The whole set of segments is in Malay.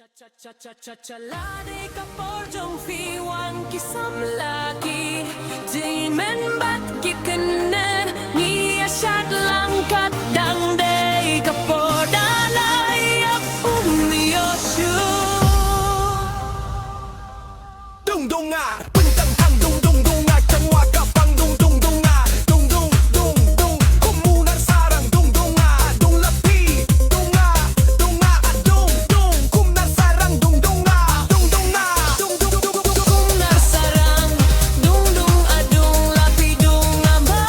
Chalade kapor jong phi wan kisam lagi Jin men bat kikanen Ni asyad langkat dang day kapor dalay apum yoshu Dung dung nga Pentang hang dung dung dung nga Changwa kapang dung dung dung nga Dung dung dung dung Komunar sarang dung dung nga Dung lapi dung nga Dung nga at dung dung Kumnar sarang dung dung nga Dung dung nga Dung dung dung dung dung Kumnar sarang dung dung adung lapi dung abang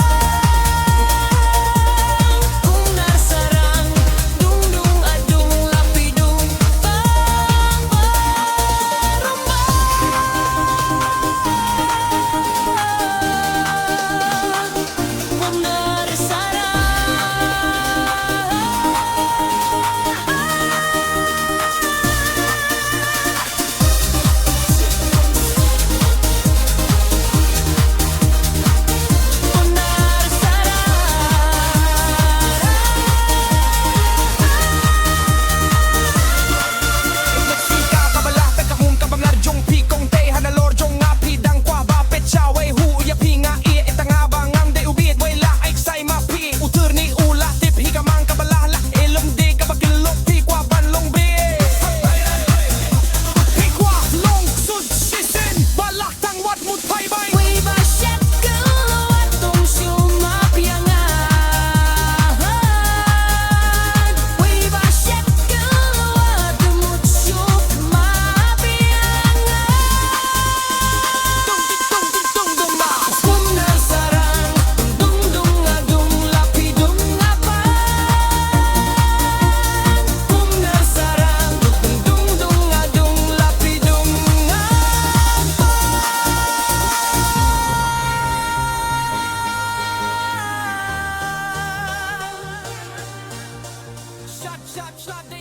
Kumnar sarang dung dung adung lapi dung bang Kumnar sarang Kumnar Sika kabalah Takahum kabangar jong pikong te Hanalor jong nga pidang kwa Bapet syaway hu ya pinga i Itang abangang de ubit Way la ay say mapi Utur ni ula tip hikamang kabalah la Ilom di kabakilok Pikwa banlong bi Pikwa long sud sisen Balak tang wat mut pay bay Way ba syat kalawat tong sumapiangan Way ba syat kalawat mut sumapiangan Dung dung dung dung dung ma Kumnar sarang dung dung adung lapi dung abang Kumnar sarang dung dung adung lapi dung abang Shot shot shot